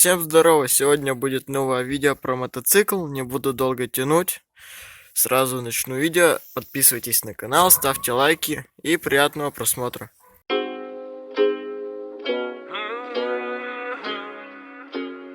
Всем здорово! Сегодня будет новое видео про мотоцикл. Не буду долго тянуть. Сразу начну видео. Подписывайтесь на канал, ставьте лайки и приятного просмотра.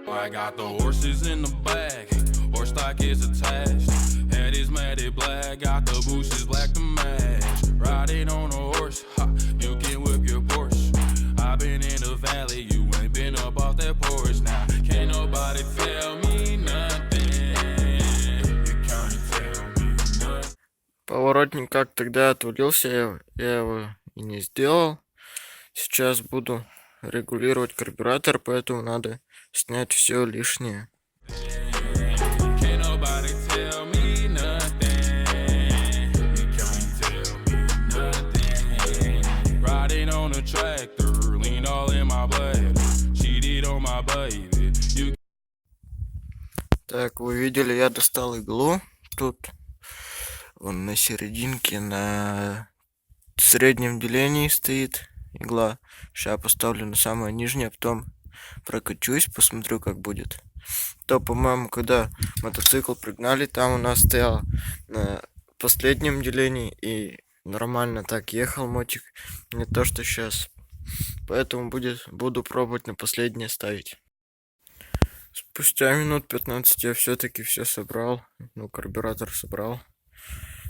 I got the horses in the back, horse stock is attached. Head is matted black, got the bushes black to match. Riding on a horse, ha, you can whip your Porsche. I've been in the valley, you ain't been up off that porch. Now, can't nobody tell me nothing. You can't tell me nothing. Поворотник как тогда отвалился, я его и не сделал. Сейчас буду регулировать карбюратор, поэтому надо снять все лишнее. Can't nobody tell me nothing. You can't tell me nothing. Riding on a tractor, lean all in my blood. Cheated on my baby. You Так, вы видели, я достал иглу. Тут он на серединке, на среднем делении стоит игла. Сейчас поставлю на самое нижнее, а потом прокачусь, посмотрю, как будет. То, по-моему, когда мотоцикл пригнали, там у нас стоял на последнем делении и нормально так ехал мотик. Не то, что сейчас. Поэтому буду пробовать на последнее ставить. Спустя минут 15 я все-таки все собрал. Ну, карбюратор собрал.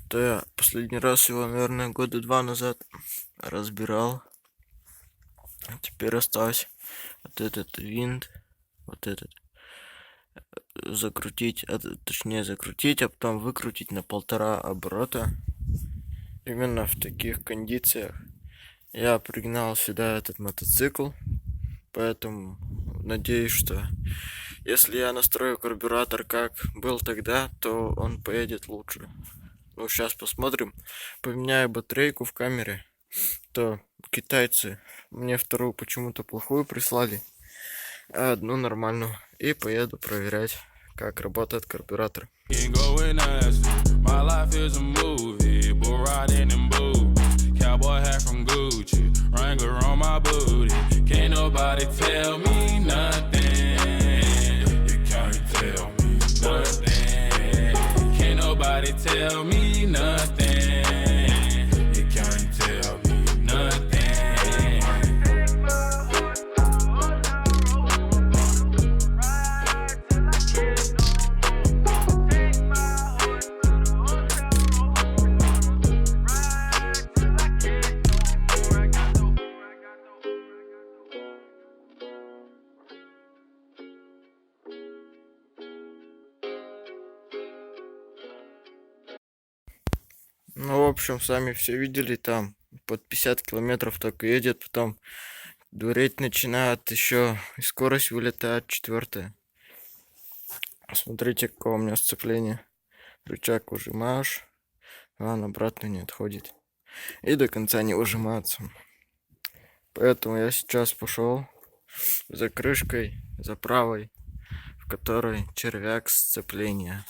То я последний раз его, наверное, года 2 назад разбирал. Теперь осталось вот этот винт, вот этот закрутить, точнее закрутить, а потом выкрутить на 1,5 оборота. Именно в таких кондициях я пригнал сюда этот мотоцикл, поэтому надеюсь, что если я настрою карбюратор как был тогда, то он поедет лучше. Ну, сейчас посмотрим. Поменяю батарейку в камере. То китайцы мне вторую почему-то плохую прислали, а одну нормальную. И поеду проверять, как работает карбюратор. can go and ask me. My life is a movie, bull riding in boots. Cowboy hat from Gucci, Wrangler on my booty. Can't nobody tell me nothing. You can't tell me nothing. Can't nobody tell me nothing. You can't tell me nothing. Ну, в общем, сами все видели, там под 50 километров только едет, потом дуреть начинает, еще и скорость вылетает 4. Смотрите, какое у меня сцепление. Рычаг выжимаешь, а он обратно не отходит. И до конца не выжимается. Поэтому я сейчас пошел за крышкой, за правой, в которой червяк сцепления.